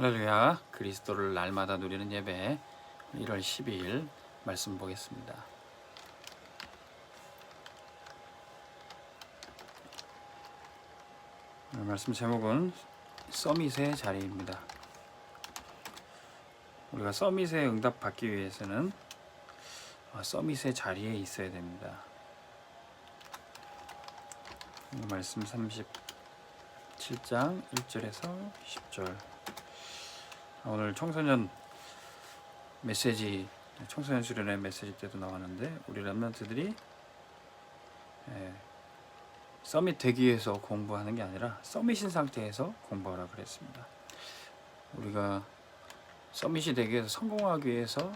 할렐루야. 그리스도를 날마다 누리는 예배 1월 12일 말씀 보겠습니다. 오늘 말씀 제목은 서밋의 자리입니다. 우리가 서밋에 응답받기 위해서는 서밋의 자리에 있어야 됩니다. 말씀 37장 1절에서 10절. 오늘 청소년 메시지, 청소년 수련회 메시지 때도 나왔는데 우리 렘넌트들이 서밋 되기 위해서 공부하는 게 아니라 서밋인 상태에서 공부하라 그랬습니다. 우리가 서밋이 되기 위해서, 성공하기 위해서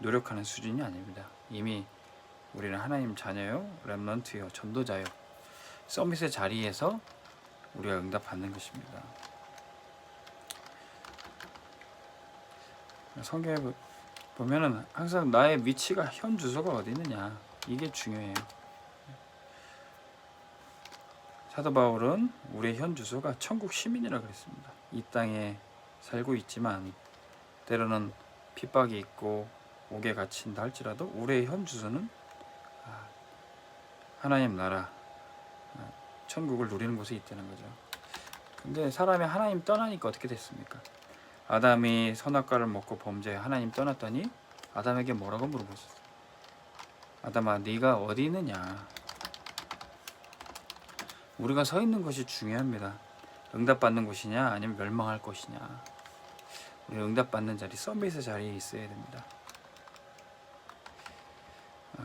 노력하는 수준이 아닙니다. 이미 우리는 하나님 자녀요, 렘넌트요, 전도자요, 서밋의 자리에서 우리가 응답받는 것입니다. 성경에 보면은 항상 나의 위치가, 현 주소가 어디 있느냐, 이게 중요해요. 사도 바울은 우리의 현 주소가 천국 시민이라 그랬습니다. 이 땅에 살고 있지만 때로는 핍박이 있고 옥에 갇힌다 할지라도 우리의 현 주소는 하나님 나라, 천국을 누리는 곳에 있다는 거죠. 근데 사람이 하나님 떠나니까 어떻게 됐습니까? 아담이 선악과를 먹고 범죄해 하나님 떠났더니 아담에게 뭐라고 물어보셨어요? 아담아, 네가 어디 있느냐? 우리가 서 있는 것이 중요합니다. 응답받는 곳이냐 아니면 멸망할 것이냐. 우리 응답받는 자리, 서밋의 자리에 있어야 됩니다.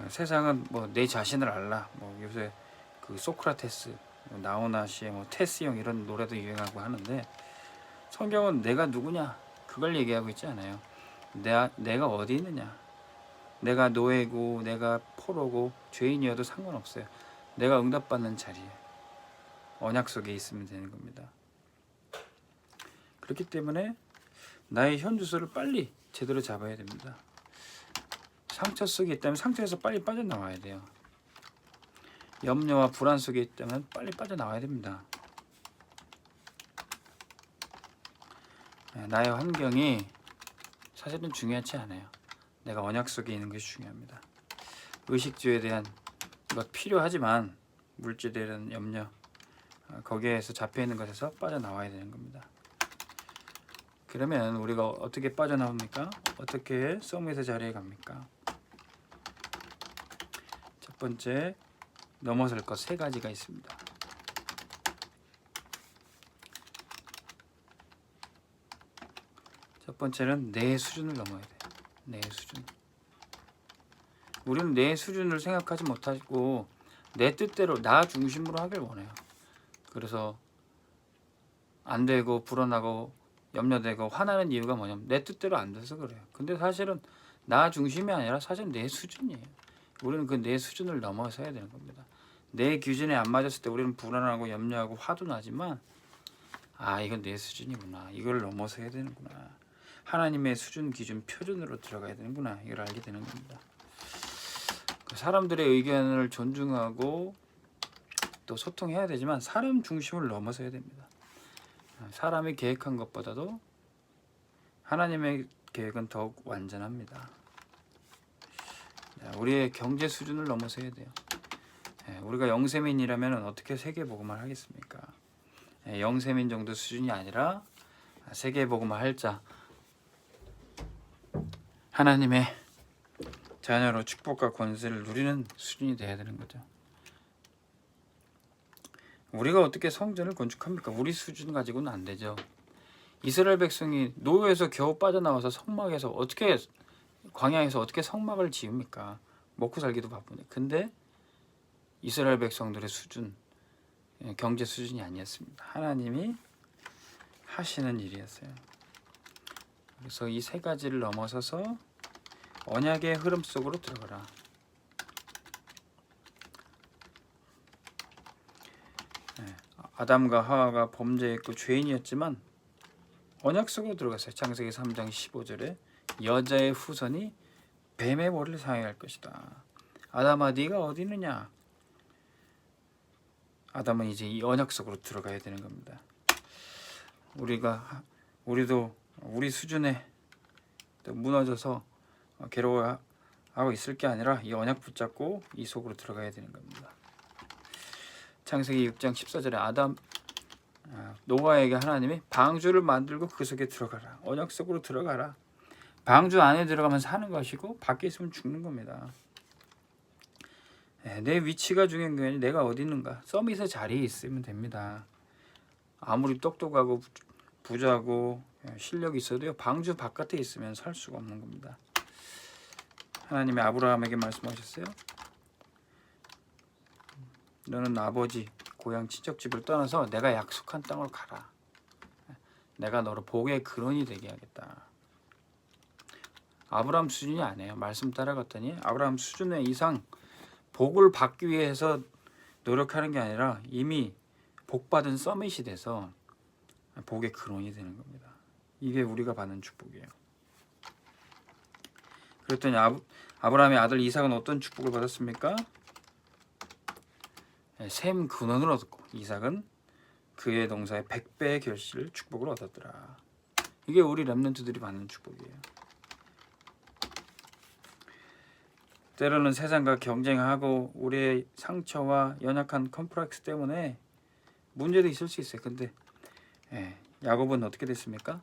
세상은 뭐 내 자신을 알라, 뭐 요새 그 소크라테스, 나오나 씨의 뭐 테스형 이런 노래도 유행하고 하는데, 성경은 내가 누구냐 그걸 얘기하고 있지 않아요. 내가 어디 있느냐. 내가 노예고 내가 포로고 죄인이어도 상관없어요. 내가 응답받는 자리에, 언약 속에 있으면 되는 겁니다. 그렇기 때문에 나의 현 주소를 빨리 제대로 잡아야 됩니다. 상처 속에 있다면 상처에서 빨리 빠져나와야 돼요. 염려와 불안 속에 있다면 빨리 빠져나와야 됩니다. 나의 환경이 사실은 중요하지 않아요. 내가 언약 속에 있는 것이 중요합니다. 의식주에 대한 것 필요하지만 물질에 대한 염려, 거기에서 잡혀있는 것에서 빠져나와야 되는 겁니다. 그러면 우리가 어떻게 빠져나옵니까? 어떻게 서밋의 자리에 갑니까? 첫 번째, 넘어설 것 3가지가 있습니다. 첫 번째는 내 수준을 넘어야 돼요. 내 수준. 우리는 내 수준을 생각하지 못하고 내 뜻대로, 나 중심으로 하길 원해요. 그래서 안 되고 불안하고 염려되고 화나는 이유가 뭐냐면 내 뜻대로 안 돼서 그래요. 근데 사실은 나 중심이 아니라 사실 내 수준이에요. 우리는 그 내 수준을 넘어서야 되는 겁니다. 내 기준에 안 맞았을 때 우리는 불안하고 염려하고 화도 나지만, 이건 내 수준이구나, 이걸 넘어서야 되는구나, 하나님의 수준, 기준, 표준으로 들어가야 되는구나, 이걸 알게 되는 겁니다. 사람들의 의견을 존중하고 또 소통해야 되지만 사람 중심을 넘어서야 됩니다. 사람이 계획한 것보다도 하나님의 계획은 더욱 완전합니다. 우리의 경제 수준을 넘어서야 돼요. 우리가 영세민이라면 어떻게 세계복음을 하겠습니까? 영세민 정도 수준이 아니라 세계복음을 할 자, 하나님의 자녀로 축복과 권세를 누리는 수준이 돼야 되는 거죠. 우리가 어떻게 성전을 건축합니까? 우리 수준 가지고는 안 되죠. 이스라엘 백성이 노예에서 겨우 빠져나와서 성막에서 어떻게, 광야에서 어떻게 성막을 지읍니까? 먹고 살기도 바쁜데. 근데 이스라엘 백성들의 수준, 경제 수준이 아니었습니다. 하나님이 하시는 일이었어요. 그래서 이 3가지를 넘어서서 언약의 흐름 속으로 들어가라. 아담과 하와가 범죄했고 죄인이었지만 언약 속으로 들어갔어요. 창세기 3장 15절에 여자의 후손이 뱀의 머리를 상해할 것이다. 아담아, 네가 어디 있느냐? 아담은 이제 이 언약 속으로 들어가야 되는 겁니다. 우리도 우리 수준에 또 무너져서 괴로워하고 있을 게 아니라 이 언약 붙잡고 이 속으로 들어가야 되는 겁니다. 창세기 6장 14절에 노아에게 하나님이 방주를 만들고 그 속에 들어가라. 언약 속으로 들어가라. 방주 안에 들어가면 사는 것이고 밖에 있으면 죽는 겁니다. 내 위치가 중요한 게 아니라 내가 어디 있는가. 서밋의 자리에 있으면 됩니다. 아무리 똑똑하고 부자고 실력이 있어도요, 방주 바깥에 있으면 살 수가 없는 겁니다. 하나님이 아브라함에게 말씀하셨어요. 너는 아버지 고향 친척집을 떠나서 내가 약속한 땅으로 가라. 내가 너를 복의 근원이 되게 하겠다. 아브라함 수준이 아니에요. 말씀 따라갔더니 아브라함 수준의 이상 복을 받기 위해서 노력하는 게 아니라 이미 복받은 서밋이 돼서 복의 근원이 되는 겁니다. 이게 우리가 받는 축복이에요. 그랬더니 아브라함의 아들 이삭은 어떤 축복을 받았습니까? 셈 근원을 얻었고 이삭은 그의 동사의 100배의 결실을 축복을 얻었더라. 이게 우리 렘넌트들이 받는 축복이에요. 때로는 세상과 경쟁하고 우리의 상처와 연약한 컴플렉스 때문에 문제도 있을 수 있어요. 근데 야곱은 어떻게 됐습니까?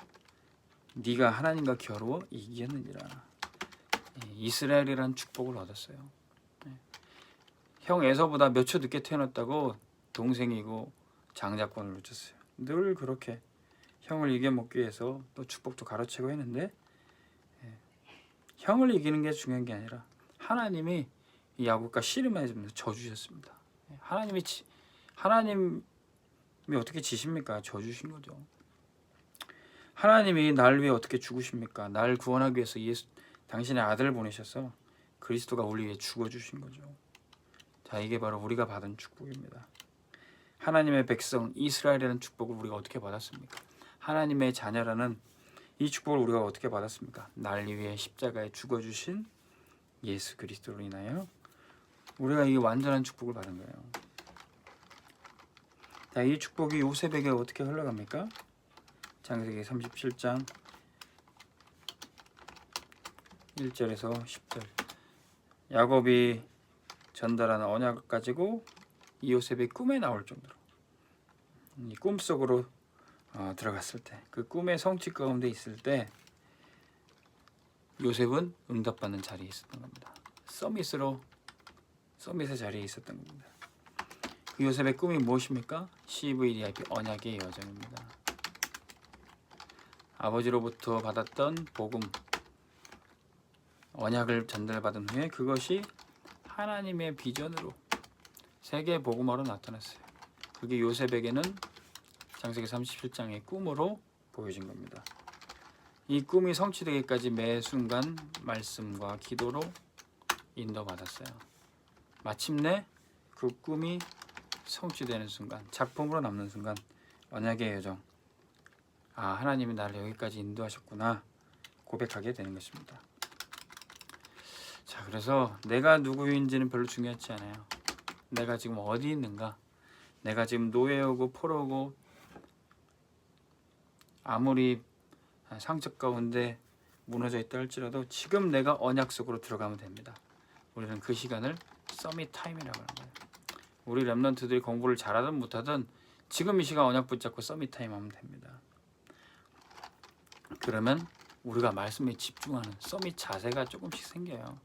네가 하나님과 겨루어 이기겠느니라. 이스라엘이라는 축복을 얻었어요. 형 에서보다 몇 초 늦게 태어났다고 동생이고 장자권을 놓쳤어요. 늘 그렇게 형을 이겨먹기 위해서 또 축복도 가로채고 했는데 형을 이기는 게 중요한 게 아니라 하나님이 이 야곱과 씨름해주면서 져주셨습니다. 하나님이 어떻게 지십니까? 져주신 거죠. 하나님이 날 위해 어떻게 죽으십니까? 날 구원하기 위해서 당신의 아들을 보내셔서 그리스도가 우리 위해 죽어주신 거죠. 자, 이게 바로 우리가 받은 축복입니다. 하나님의 백성 이스라엘이라는 축복을 우리가 어떻게 받았습니까? 하나님의 자녀라는 이 축복을 우리가 어떻게 받았습니까? 날 위해 십자가에 죽어주신 예수 그리스도로 인하여 우리가 이 완전한 축복을 받은 거예요. 자, 이 축복이 요셉에게 어떻게 흘러갑니까? 창세기 37장 1절에서 10절. 야곱이 전달하는 언약을 가지고 이 요셉이 꿈에 나올 정도로 이 꿈속으로 들어갔을 때, 그 꿈의 성취 가운데 있을 때 요셉은 응답받는 자리에 있었던 겁니다. 서밋의 자리에 있었던 겁니다. 그 요셉의 꿈이 무엇입니까? CVDIP 언약의 여정입니다. 아버지로부터 받았던 복음, 언약을 전달받은 후에 그것이 하나님의 비전으로 세계 복음화로 나타났어요. 그게 요셉에게는 창세기 37장의 꿈으로 보여진 겁니다. 이 꿈이 성취되기까지 매 순간 말씀과 기도로 인도받았어요. 마침내 그 꿈이 성취되는 순간, 작품으로 남는 순간 언약의 여정, 하나님이 나를 여기까지 인도하셨구나 고백하게 되는 것입니다. 자, 그래서 내가 누구인지는 별로 중요하지 않아요. 내가 지금 어디 있는가, 내가 지금 노예오고 포로고 아무리 상처 가운데 무너져 있다 할지라도 지금 내가 언약 속으로 들어가면 됩니다. 우리는 그 시간을 서밋 타임이라고 하는 거예요. 우리 렘넌트들이 공부를 잘하든 못하든 지금 이 시간 언약 붙잡고 서밋 타임 하면 됩니다. 그러면 우리가 말씀에 집중하는 서밋 자세가 조금씩 생겨요.